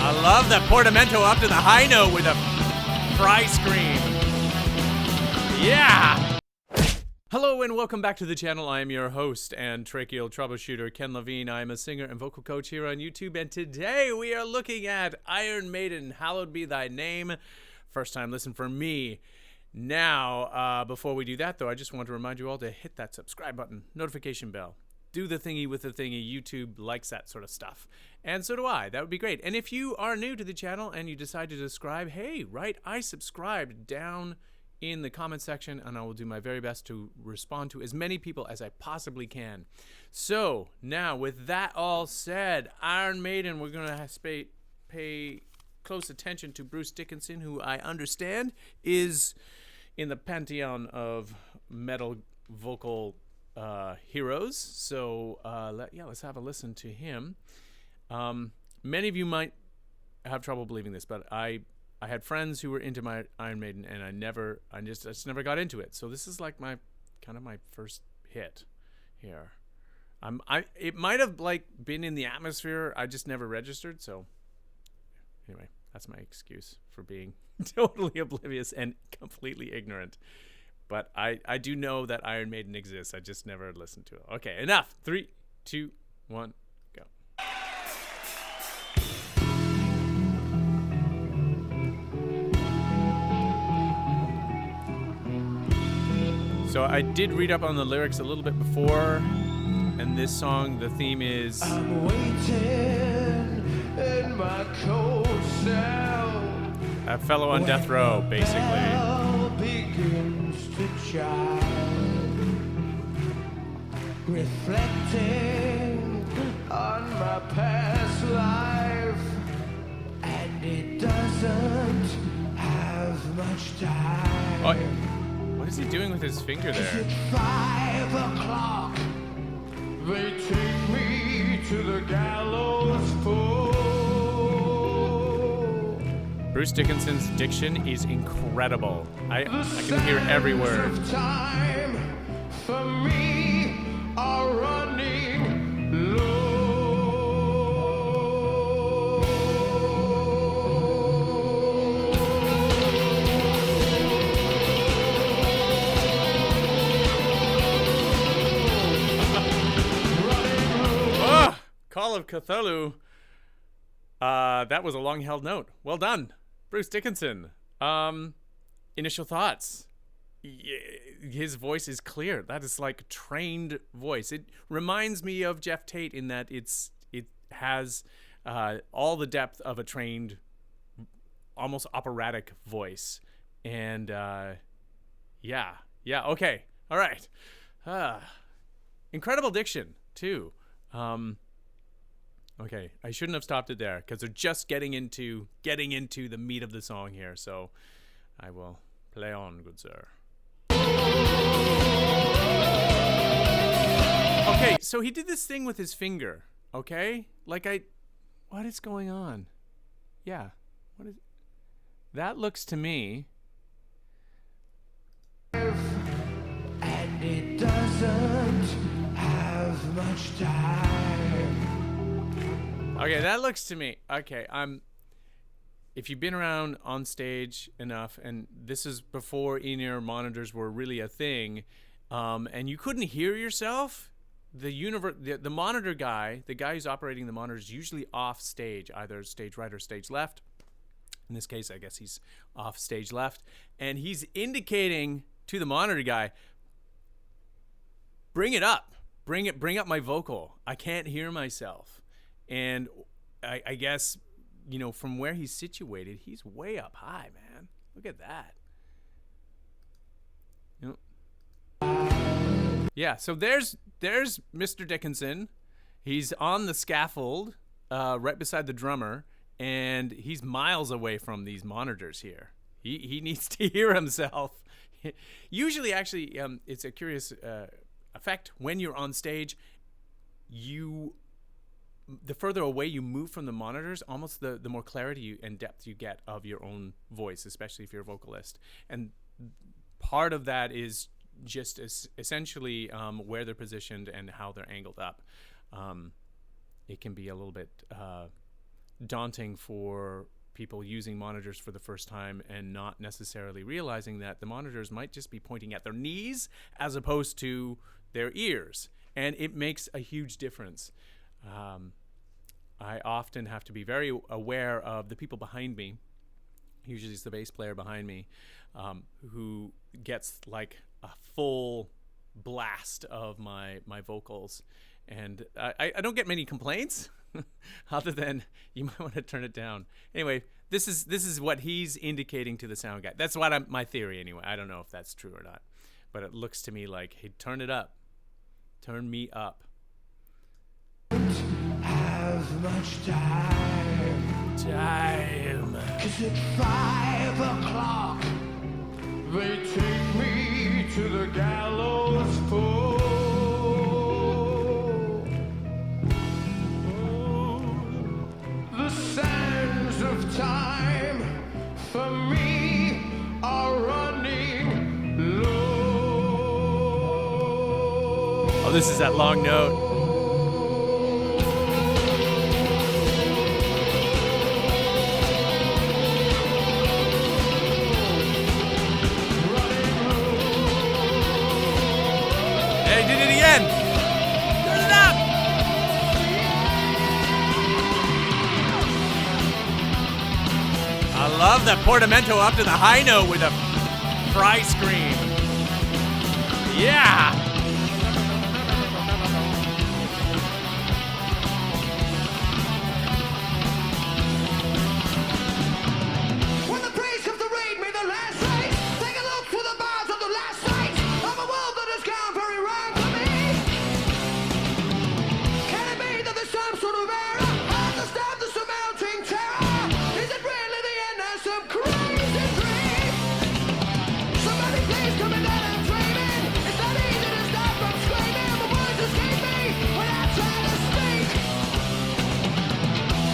I love the portamento up to the high note with a fry scream. Yeah! Hello and welcome back to the channel. I am your host and tracheal troubleshooter, Ken Levine. I am a singer and vocal coach here on YouTube, and today we are looking at Iron Maiden, Hallowed Be Thy Name. First time listen for me. Now, before we do that though, I just want to remind you all to hit that subscribe button, notification bell. Do the thingy with the thingy. YouTube likes that sort of stuff. And so do I. That would be great. And if you are new to the channel and you decide to subscribe, hey, right, I subscribed down in the comment section, and I will do my very best to respond to as many people as I possibly can. So now with that all said, Iron Maiden, we're going to pay close attention to Bruce Dickinson, who I understand is in the pantheon of metal vocal heroes. So let's have a listen to him. Many of you might have trouble believing this, but I had friends who were into my Iron Maiden, and I just never got into it. So this is like my first hit here. It might have like been in the atmosphere. I just never registered. So anyway, that's my excuse for being totally oblivious and completely ignorant. But I do know that Iron Maiden exists. I just never listened to it. Okay, enough. 3, 2, 1, go. So I did read up on the lyrics a little bit before, and this song, the theme is I'm waiting in my cold cell. A fellow on death row, basically. To child, reflecting on my past life, and it doesn't have much time. Oh, what is he doing with his finger there? 5 o'clock, they take me to the gallows pole. Bruce Dickinson's diction is incredible. I can hear every word. Time for me are running low. Oh, Call of Cthulhu. That was a long-held note. Well done, Bruce Dickinson. Initial thoughts. His voice is clear. That is like a trained voice. It reminds me of Jeff Tate in that it has all the depth of a trained, almost operatic voice. And yeah, okay, all right. Incredible diction too. Okay, I shouldn't have stopped it there because they're just getting into the meat of the song here. So I will play on, good sir. Okay, so he did this thing with his finger. Okay, like what is going on? Yeah, that looks to me. And it doesn't have much time. Okay, that looks to me. Okay, if you've been around on stage enough, and this is before in-ear monitors were really a thing, and you couldn't hear yourself, the monitor guy, the guy who's operating the monitor, is usually off stage, either stage right or stage left. In this case, I guess he's off stage left, and he's indicating to the monitor guy, bring it up, bring up my vocal. I can't hear myself. And I guess, you know, from where he's situated, he's way up high, man. Look at that. You know? Yeah, so there's Mr. Dickinson. He's on the scaffold right beside the drummer, and he's miles away from these monitors here. He needs to hear himself. Usually, actually, it's a curious effect. When you're on stage, the further away you move from the monitors, almost the more clarity and depth you get of your own voice, especially if you're a vocalist. And part of that is just essentially where they're positioned and how they're angled up. It can be a little bit daunting for people using monitors for the first time and not necessarily realizing that the monitors might just be pointing at their knees as opposed to their ears. And it makes a huge difference. I often have to be very aware of the people behind me. Usually it's the bass player behind me, who gets like a full blast of my vocals. And I don't get many complaints other than you might want to turn it down. Anyway, this is what he's indicating to the sound guy. That's what my theory anyway. I don't know if that's true or not, but it looks to me like, hey, turn it up. Turn me up. Have much time. 'Cause at 5 o'clock they take me to the gallows pole. The sands of time for me are running low. Oh, this is that long note. Hey, did it again. Turn it up. I love that portamento up to the high note with a fry scream. Yeah. When the priest of the raid made the last race, take a look through the bars of the last sight of a world that has gone very wrong for me. Can it be that there's some sort of error at the start of the surmounting terror? Is it really the end of some crazy dream? Somebody please come in that I'm dreaming. It's not easy to stop from screaming, but words escape me when I try to speak.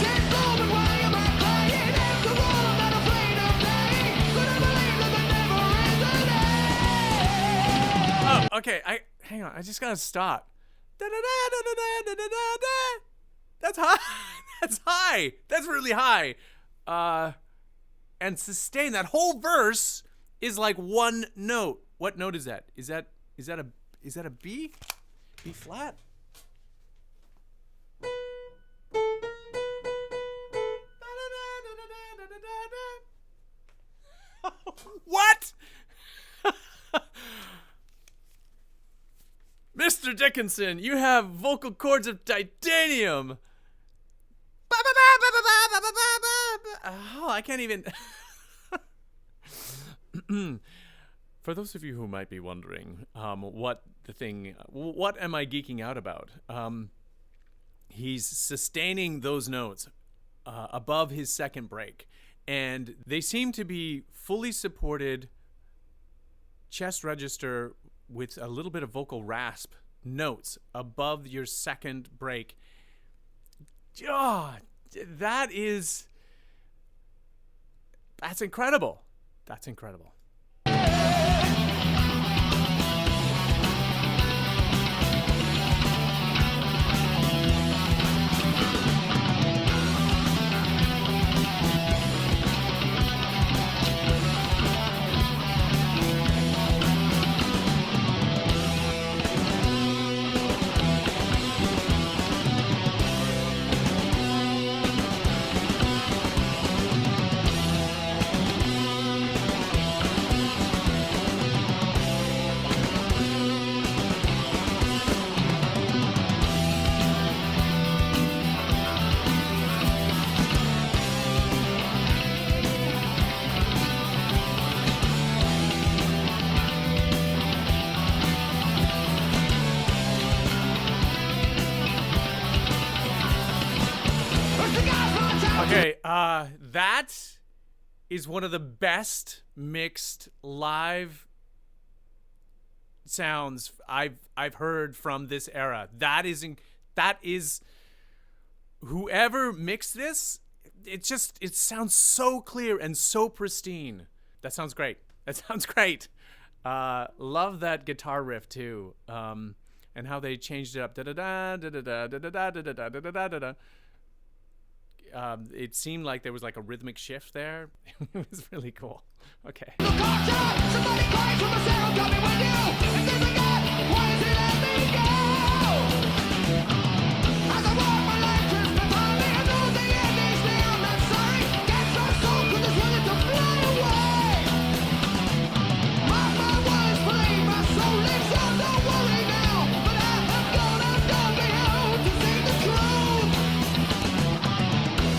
Can't go, but why am I crying? After all, I'm not afraid of dying. Couldn't believe that there never is a day. Oh, okay. Hang on. I just gotta stop. Da-da-da-da-da-da-da-da-da. That's high. That's high. That's really high. And sustain. That whole verse is like one note. What note is that? Is that a B? B flat? What? Mr. Dickinson, you have vocal cords of titanium. Oh, I can't even. For those of you who might be wondering, what am I geeking out about? He's sustaining those notes above his second break, and they seem to be fully supported chest register with a little bit of vocal rasp notes above your second break. Oh, that's incredible. That's incredible. Okay, that is one of the best mixed live sounds I've heard from this era. That is whoever mixed this, it sounds so clear and so pristine. That sounds great. That sounds great. Love that guitar riff too. And how they changed it up. Da da da da da da da da da da da da da da. it seemed like there was like a rhythmic shift there. It was really cool. Okay. Somebody cries from the sound, tell me when you, and then again, why does he let me go? As I walk my life just before me, I know the end is near, I'm not sorry. Get so soul, cause it's ready to fly away. My words believe my soul lives on, don't worry now. But I have gone behold to see the truth.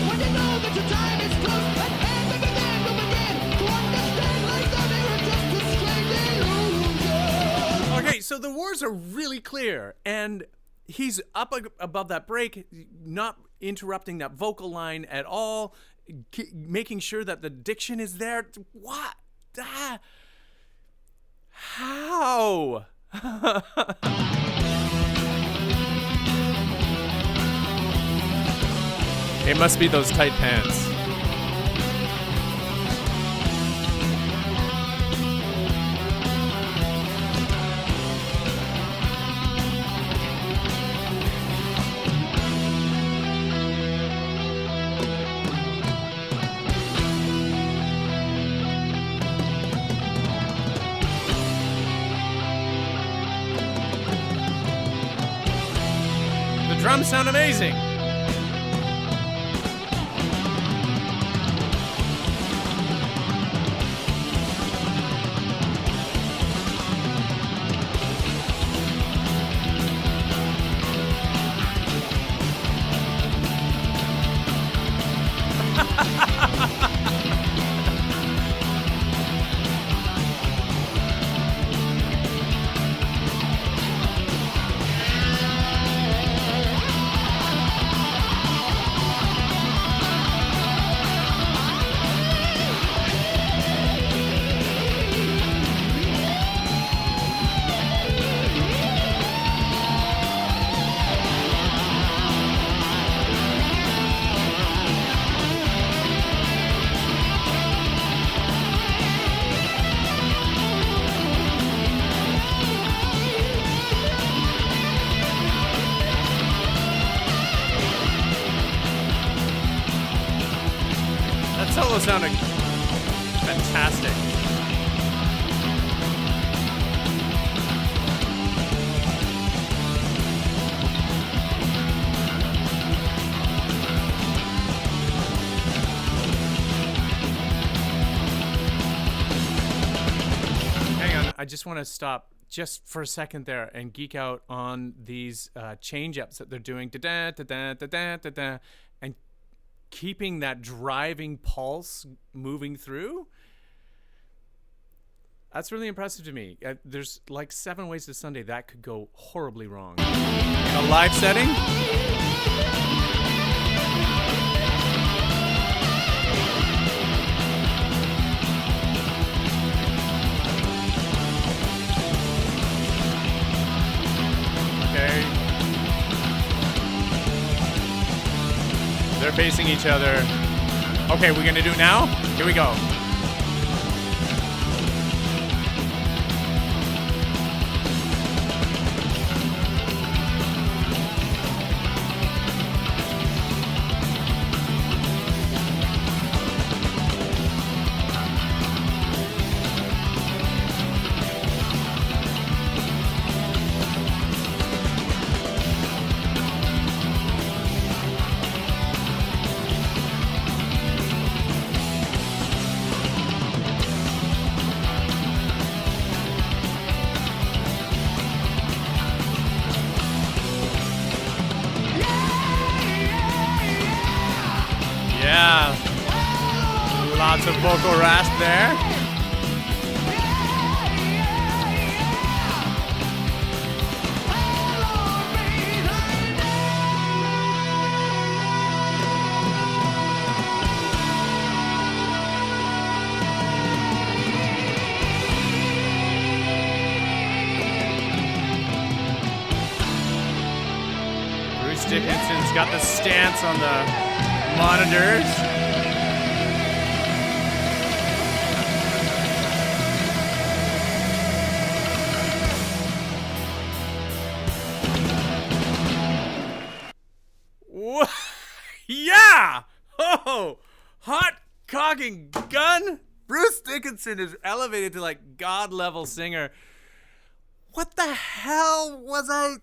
When you know that your time is close, and every begin to begin to understand life that ain't just a strange illusion. Okay, so the words are really clear, and he's up above that break, not interrupting that vocal line at all, making sure that the diction is there. What? Ah. How? It must be those tight pants. The drums sound amazing. That solo sounded fantastic. Hang on, I just want to stop just for a second there and geek out on these change-ups that they're doing, da-da, da-da, da-da, da-da, and keeping that driving pulse moving through. That's really impressive to me. There's like 7 ways to Sunday that could go horribly wrong. In a live setting, okay. They're facing each other. Okay, we're gonna do it now? Here we go. Yeah, lots of vocal rasp there. Bruce Dickinson's got the stance on the monitors. Yeah! cock and gun? Bruce Dickinson is elevated to like god level singer. What the hell was I?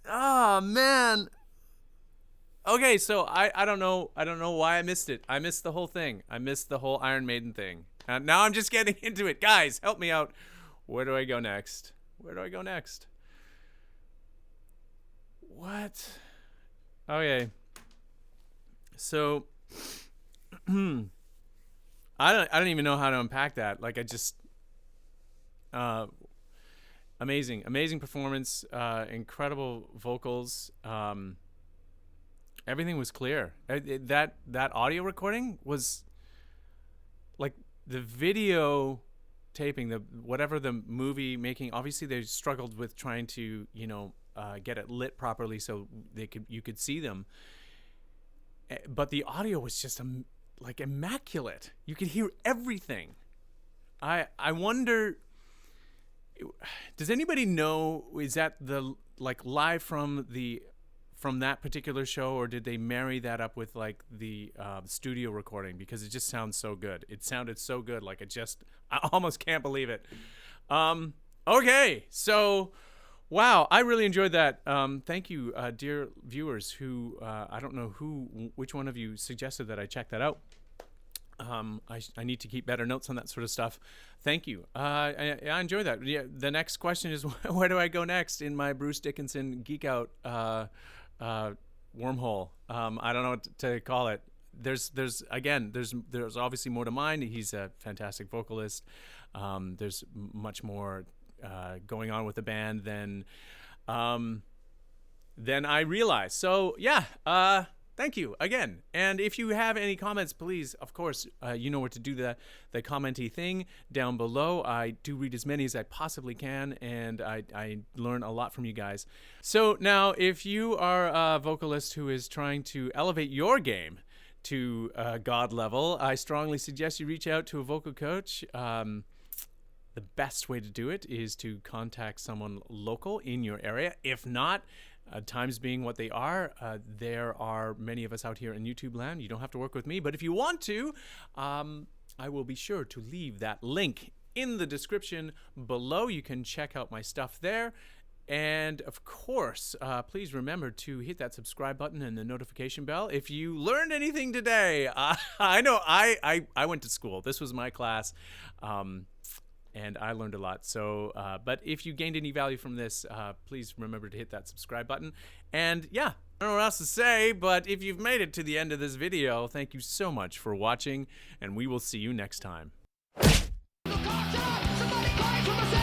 Oh man. Okay, so I don't know why I missed it. I missed the whole thing. I missed the whole Iron Maiden thing. And now I'm just getting into it. Guys, help me out. Where do I go next? Where do I go next? What? Okay. So I don't even know how to unpack that. Like I just amazing performance, incredible vocals. Everything was clear. That audio recording was like the video taping, the whatever the movie making. Obviously, they struggled with trying to get it lit properly so you could see them. But the audio was just like immaculate. You could hear everything. I wonder. Does anybody know? Is that the like live from that particular show, or did they marry that up with like the studio recording? Because it just sounds so good. It sounded so good. Like I almost can't believe it. Okay, so wow, I really enjoyed that. Thank you, dear viewers. Who I don't know which one of you suggested that I check that out. I need to keep better notes on that sort of stuff. Thank you. I enjoy that. Yeah, the next question is where do I go next in my Bruce Dickinson geek out wormhole? I don't know what to call it. There's obviously more to mine. He's a fantastic vocalist. There's much more going on with the band than I realized. So yeah. Thank you again. And if you have any comments, please, of course, you know where to do the commenty thing down below. I do read as many as I possibly can, and I learn a lot from you guys. So now, if you are a vocalist who is trying to elevate your game to God level, I strongly suggest you reach out to a vocal coach. The best way to do it is to contact someone local in your area. If not, times being what they are, there are many of us out here in YouTube land. You don't have to work with me, but if you want to, I will be sure to leave that link in the description below. You can check out my stuff there. And of course, please remember to hit that subscribe button and the notification bell. If you learned anything today, I know I went to school. This was my class. And I learned a lot. So, but if you gained any value from this, please remember to hit that subscribe button. And yeah, I don't know what else to say, but if you've made it to the end of this video, thank you so much for watching, and we will see you next time. Somebody cry for myself.